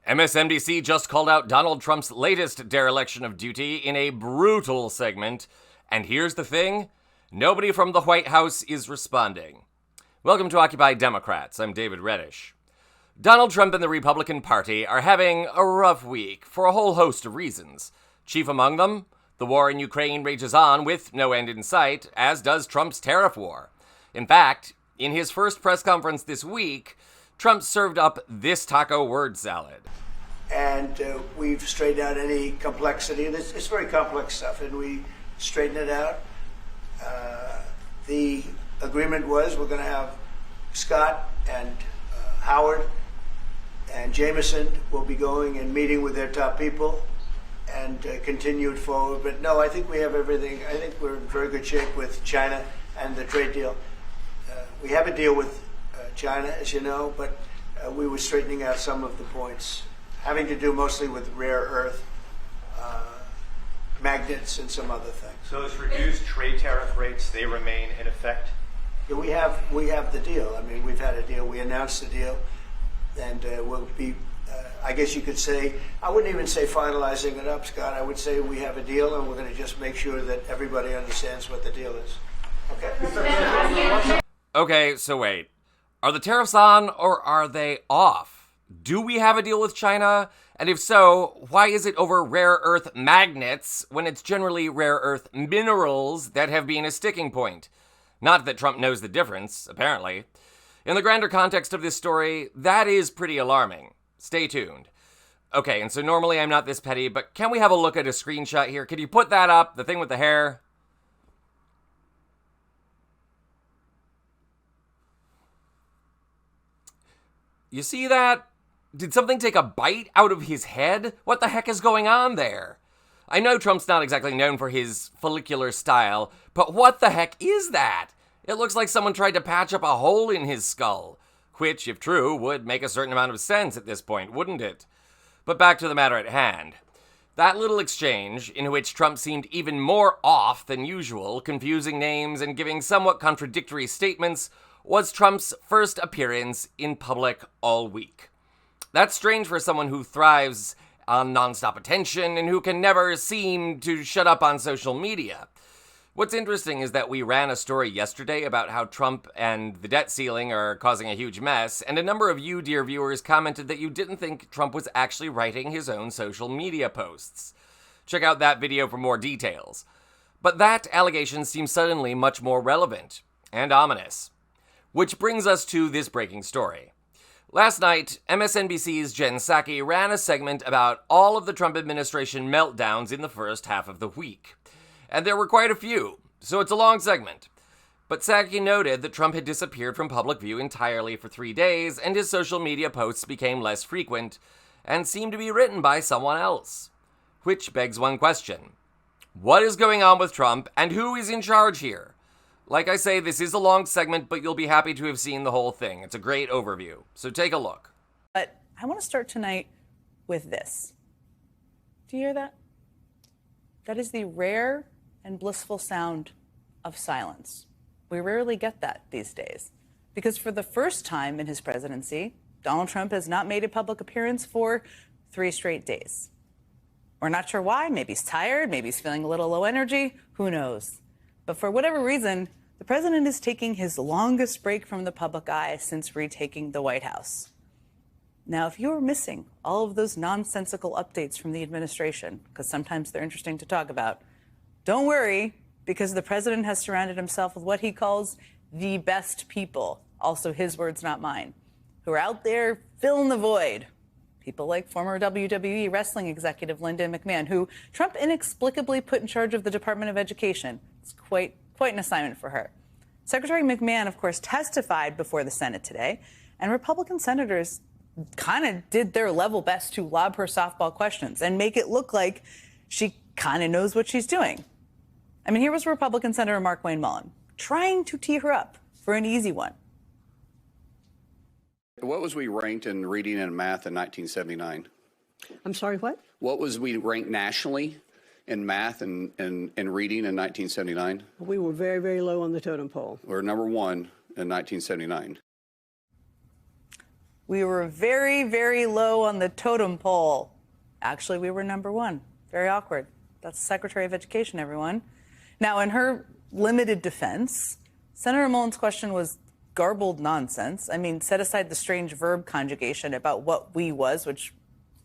MSNBC just called out Donald Trump's latest dereliction of duty in a brutal segment, and here's the thing, nobody from the White House is responding. Welcome to Occupy Democrats, I'm David Reddish. Donald Trump and the Republican Party are having a rough week for a whole host of reasons. Chief among them, the war in Ukraine rages on with no end in sight, as does Trump's tariff war. In fact, in his first press conference this week, Trump served up this taco word salad. And we've straightened out any complexity. And it's very complex stuff, and we straightened it out. The agreement was we're going to have Scott and Howard and Jameson will be going and meeting with their top people and continue it forward. But no, I think we have everything. I think we're in very good shape with China and the trade deal. We have a deal with China, as you know, but we were straightening out some of the points, having to do mostly with rare earth, magnets, and some other things. So those reduced trade tariff rates, they remain in effect? Yeah, we have the deal. I mean, we've had a deal. We announced the deal, and we'll be, I guess you could say, I wouldn't even say finalizing it up, Scott. I would say we have a deal, and we're going to just make sure that everybody understands what the deal is. Okay? Okay, so wait. Are the tariffs on or are they off? Do we have a deal with China? And if so, why is it over rare earth magnets when it's generally rare earth minerals that have been a sticking point? Not that Trump knows the difference, apparently. In the grander context of this story, that is pretty alarming. Stay tuned. Okay, and so normally I'm not this petty, but can we have a look at a screenshot here? Could you put that up, the thing with the hair? You see that? Did something take a bite out of his head? What the heck is going on there? I know Trump's not exactly known for his follicular style, but what the heck is that? It looks like someone tried to patch up a hole in his skull, which, if true, would make a certain amount of sense at this point, wouldn't it? But back to the matter at hand. That little exchange, in which Trump seemed even more off than usual, confusing names and giving somewhat contradictory statements, was Trump's first appearance in public all week. That's strange for someone who thrives on nonstop attention and who can never seem to shut up on social media. What's interesting is that we ran a story yesterday about how Trump and the debt ceiling are causing a huge mess, and a number of you, dear viewers, commented that you didn't think Trump was actually writing his own social media posts. Check out that video for more details. But that allegation seems suddenly much more relevant and ominous. Which brings us to this breaking story. Last night, MSNBC's Jen Psaki ran a segment about all of the Trump administration meltdowns in the first half of the week. And there were quite a few, so it's a long segment. But Psaki noted that Trump had disappeared from public view entirely for 3 days, and his social media posts became less frequent, and seemed to be written by someone else. Which begs one question. What is going on with Trump, and who is in charge here? Like I say, this is a long segment, but you'll be happy to have seen the whole thing. It's a great overview, so take a look. But I want to start tonight with this. Do you hear that? That is the rare and blissful sound of silence. We rarely get that these days, because for the first time in his presidency, Donald Trump has not made a public appearance for 3 straight days. We're not sure why. Maybe he's tired, maybe he's feeling a little low energy, who knows? But for whatever reason, the president is taking his longest break from the public eye since retaking the White House. Now, if you were missing all of those nonsensical updates from the administration, because sometimes they're interesting to talk about, don't worry, because the president has surrounded himself with what he calls the best people, also his words, not mine, who are out there filling the void. People like former WWE wrestling executive Linda McMahon, who Trump inexplicably put in charge of the Department of Education. It's quite an assignment for her. Secretary McMahon, of course, testified before the Senate today, and Republican senators kind of did their level best to lob her softball questions and make it look like she kind of knows what she's doing. I mean, here was Republican Senator Mark Wayne Mullen trying to tee her up for an easy one. What was we ranked in reading and math in 1979? I'm sorry, what? What was we ranked nationally in math and reading in 1979? We were very, very low on the totem pole. We were number 1 in 1979. We were very, very low on the totem pole. Actually, we were number one. Very awkward. That's the Secretary of Education, everyone. Now, in her limited defense, Senator Mullen's question was garbled nonsense. I mean, set aside the strange verb conjugation about what we was, which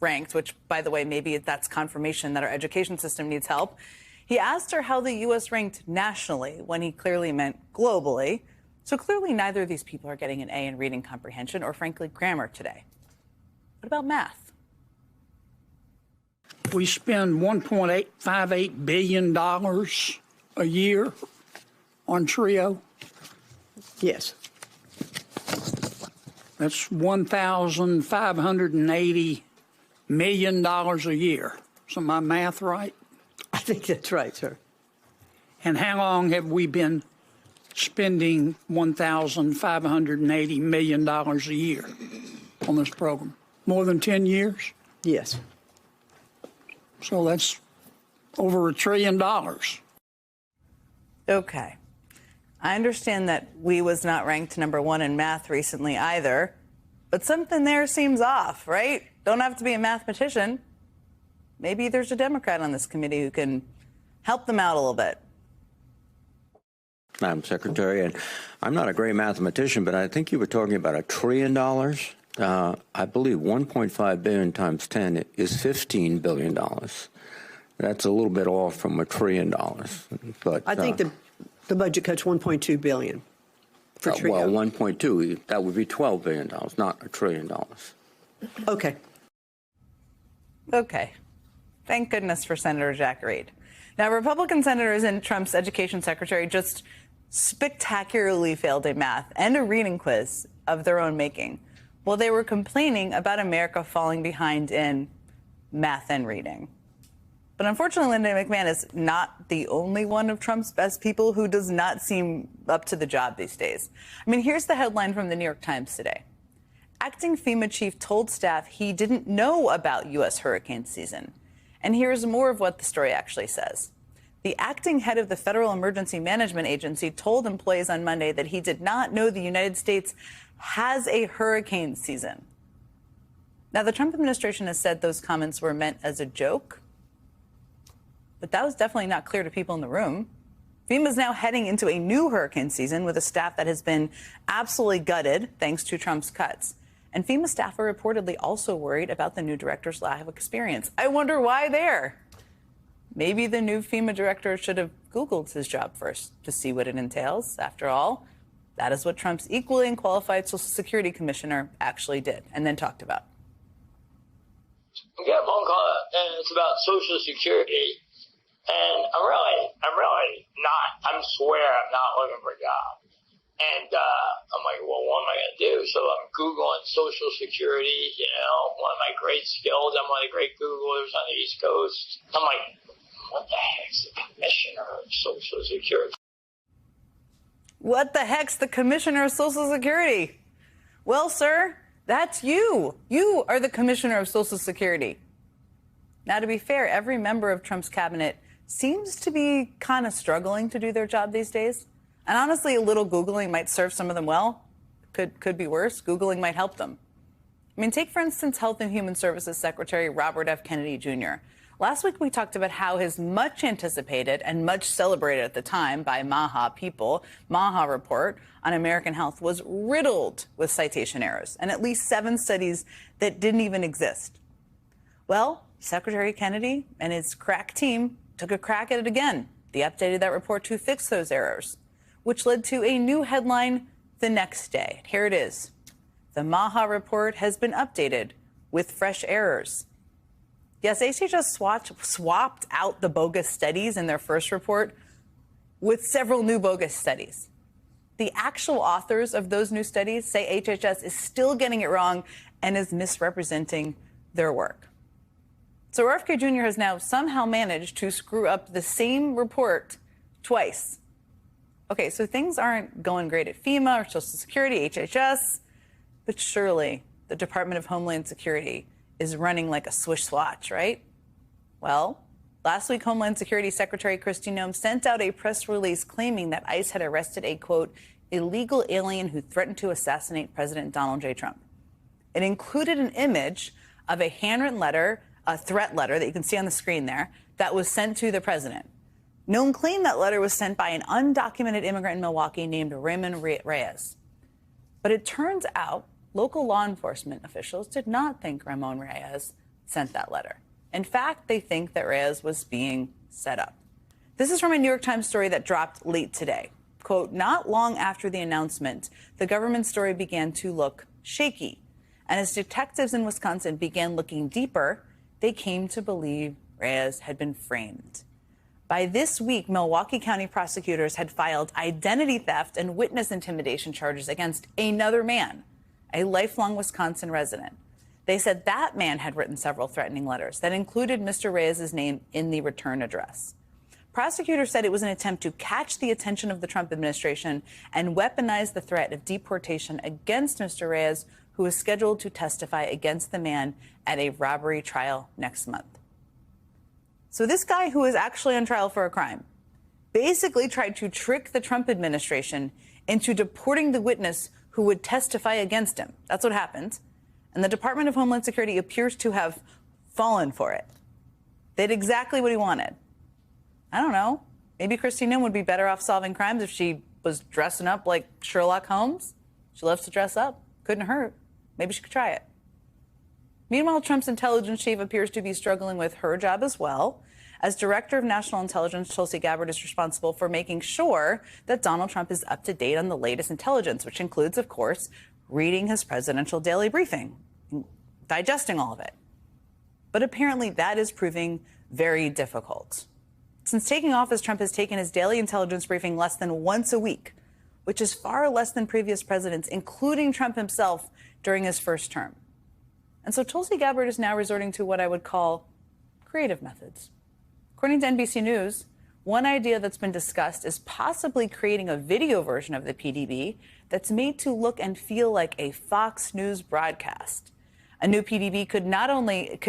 ranked, which, by the way, maybe that's confirmation that our education system needs help. He asked her how the U.S. ranked nationally when he clearly meant globally. So clearly neither of these people are getting an A in reading comprehension or, frankly, grammar today. What about math? We spend $1.858 billion a year on TRIO. Yes. That's $1,580 million a year. Is my math right? I think that's right, sir. And how long have we been spending $1,580 million a year on this program? More than 10 years? Yes. So that's over $1 trillion. Okay. I understand that we was not ranked number one in math recently either, but something there seems off, right? Don't have to be a mathematician. Maybe there's a Democrat on this committee who can help them out a little bit. Madam Secretary, and I'm not a great mathematician, but I think you were talking about $1 trillion. I believe 1.5 billion times 10 is $15 billion. That's a little bit off from $1 trillion. But I think the budget cuts $1.2 billion for TRIO. Well, 1.2, that would be $12 billion, not $1 trillion. Okay. Okay. Thank goodness for Senator Jack Reed. Now, Republican senators and Trump's education secretary just spectacularly failed a math and a reading quiz of their own making while they were complaining about America falling behind in math and reading. But unfortunately, Linda McMahon is not the only one of Trump's best people who does not seem up to the job these days. I mean, here's the headline from the New York Times today. Acting FEMA chief told staff he didn't know about U.S. hurricane season. And here's more of what the story actually says. The acting head of the Federal Emergency Management Agency told employees on Monday that he did not know the United States has a hurricane season. Now, the Trump administration has said those comments were meant as a joke, but that was definitely not clear to people in the room. FEMA is now heading into a new hurricane season with a staff that has been absolutely gutted thanks to Trump's cuts. And FEMA staff are reportedly also worried about the new director's lack of experience. I wonder why there. Maybe the new FEMA director should have Googled his job first to see what it entails. After all, that is what Trump's equally unqualified Social Security commissioner actually did and then talked about. I get a phone call and it's about Social Security. And I'm really not, swear I'm not looking for a job. And I'm like, well, what am I going to do? So I'm Googling Social Security, one of my great skills. I'm one of the great Googlers on the East Coast. I'm like, what the heck's the commissioner of Social Security? What the heck's the commissioner of Social Security? Well, sir, that's you. You are the commissioner of Social Security. Now, to be fair, every member of Trump's cabinet seems to be kind of struggling to do their job these days. And honestly, a little Googling might serve some of them well. Could be worse. Googling might help them. I mean, take, for instance, Health and Human Services Secretary Robert F. Kennedy Jr. Last week, we talked about how his much anticipated and much celebrated at the time by MAHA people, MAHA report on American health was riddled with citation errors and at least 7 studies that didn't even exist. Well, Secretary Kennedy and his crack team took a crack at it again. They updated that report to fix those errors, which led to a new headline the next day. Here it is. The MAHA report has been updated with fresh errors. Yes, HHS swapped out the bogus studies in their first report with several new bogus studies. The actual authors of those new studies say HHS is still getting it wrong and is misrepresenting their work. So RFK Jr. has now somehow managed to screw up the same report twice. Okay, so things aren't going great at FEMA or Social Security, HHS, but surely the Department of Homeland Security is running like a swish swatch, right? Well, last week, Homeland Security Secretary Kristi Noem sent out a press release claiming that ICE had arrested a, quote, illegal alien who threatened to assassinate President Donald J. Trump. It included an image of a handwritten letter, a threat letter that you can see on the screen there, that was sent to the president. Nome claimed that letter was sent by an undocumented immigrant in Milwaukee named Raymond Reyes. But it turns out local law enforcement officials did not think Ramon Reyes sent that letter. In fact, they think that Reyes was being set up. This is from a New York Times story that dropped late today. Quote, not long after the announcement, the government story began to look shaky. And as detectives in Wisconsin began looking deeper, they came to believe Reyes had been framed. By this week, Milwaukee County prosecutors had filed identity theft and witness intimidation charges against another man, a lifelong Wisconsin resident. They said that man had written several threatening letters that included Mr. Reyes' name in the return address. Prosecutors said it was an attempt to catch the attention of the Trump administration and weaponize the threat of deportation against Mr. Reyes, who is scheduled to testify against the man at a robbery trial next month. So this guy, who is actually on trial for a crime, basically tried to trick the Trump administration into deporting the witness who would testify against him. That's what happened. And the Department of Homeland Security appears to have fallen for it. They did exactly what he wanted. I don't know. Maybe Kristi Noem would be better off solving crimes if she was dressing up like Sherlock Holmes. She loves to dress up. Couldn't hurt. Maybe she could try it. Meanwhile, Trump's intelligence chief appears to be struggling with her job as well. As Director of National Intelligence, Tulsi Gabbard is responsible for making sure that Donald Trump is up to date on the latest intelligence, which includes, of course, reading his presidential daily briefing, digesting all of it. But apparently that is proving very difficult. Since taking office, Trump has taken his daily intelligence briefing less than once a week, which is far less than previous presidents, including Trump himself, during his first term. And so Tulsi Gabbard is now resorting to what I would call creative methods. According to NBC News, one idea that's been discussed is possibly creating a video version of the PDB that's made to look and feel like a Fox News broadcast. A new PDB could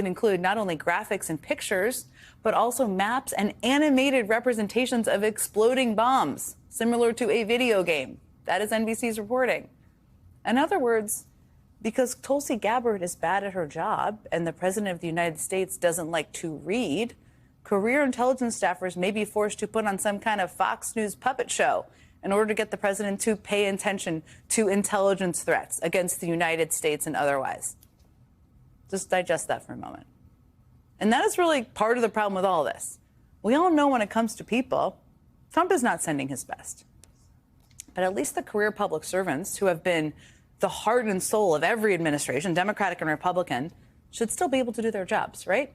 include not only graphics and pictures, but also maps and animated representations of exploding bombs, similar to a video game. That is NBC's reporting. In other words, because Tulsi Gabbard is bad at her job and the President of the United States doesn't like to read, career intelligence staffers may be forced to put on some kind of Fox News puppet show in order to get the president to pay attention to intelligence threats against the United States and otherwise. Just digest that for a moment. And that is really part of the problem with all this. We all know when it comes to people, Trump is not sending his best. But at least the career public servants who have been the heart and soul of every administration, Democratic and Republican, should still be able to do their jobs, right?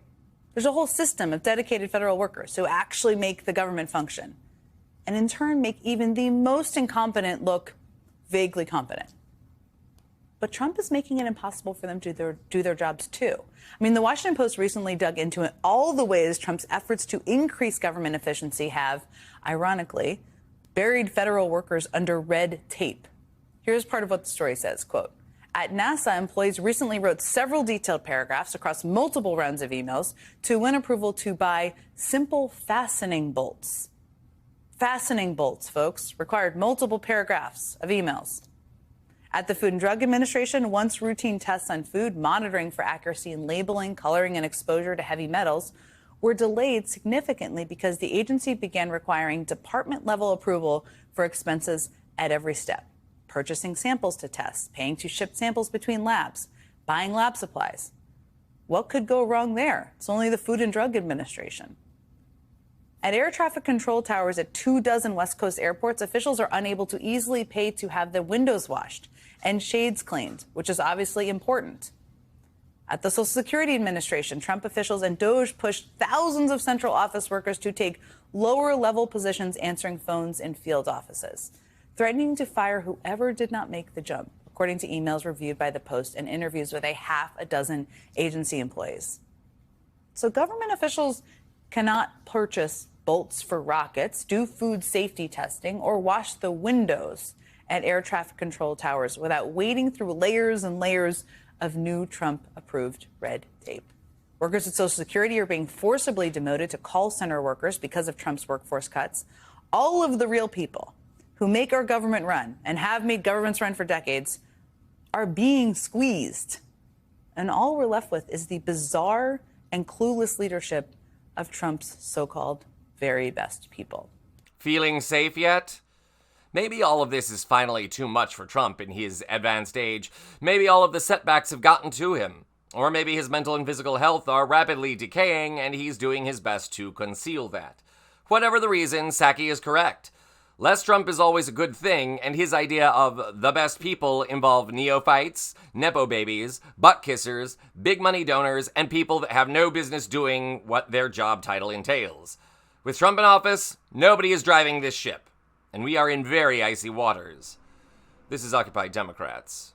There's a whole system of dedicated federal workers who actually make the government function and in turn make even the most incompetent look vaguely competent. But Trump is making it impossible for them to do their jobs, too. I mean, the Washington Post recently dug into all the ways Trump's efforts to increase government efficiency have, ironically, buried federal workers under red tape. Here's part of what the story says, quote, at NASA, employees recently wrote several detailed paragraphs across multiple rounds of emails to win approval to buy simple fastening bolts. Fastening bolts, folks, required multiple paragraphs of emails. At the Food and Drug Administration, once routine tests on food, monitoring for accuracy in labeling, coloring, and exposure to heavy metals were delayed significantly because the agency began requiring department-level approval for expenses at every step. Purchasing samples to test, paying to ship samples between labs, buying lab supplies. What could go wrong there? It's only the Food and Drug Administration. At air traffic control towers at 24 West Coast airports, officials are unable to easily pay to have the windows washed and shades cleaned, which is obviously important. At the Social Security Administration, Trump officials and DOJ pushed thousands of central office workers to take lower-level positions answering phones in field offices, threatening to fire whoever did not make the jump, according to emails reviewed by the Post and interviews with a half a dozen agency employees. So government officials cannot purchase bolts for rockets, do food safety testing, or wash the windows at air traffic control towers without wading through layers and layers of new Trump-approved red tape. Workers at Social Security are being forcibly demoted to call center workers because of Trump's workforce cuts. All of the real people who make our government run and have made governments run for decades are being squeezed And all we're left with is the bizarre and clueless leadership of Trump's so-called very best people. Feeling safe yet? Maybe all of this is finally too much for Trump in his advanced age. Maybe all of the setbacks have gotten to him. Or maybe his mental and physical health are rapidly decaying and he's doing his best to conceal that. Whatever the reason, Psaki is correct. Less Trump is always a good thing, and his idea of the best people involve neophytes, nepo babies, butt kissers, big money donors, and people that have no business doing what their job title entails. With Trump in office, nobody is driving this ship, and we are in very icy waters. This is Occupy Democrats.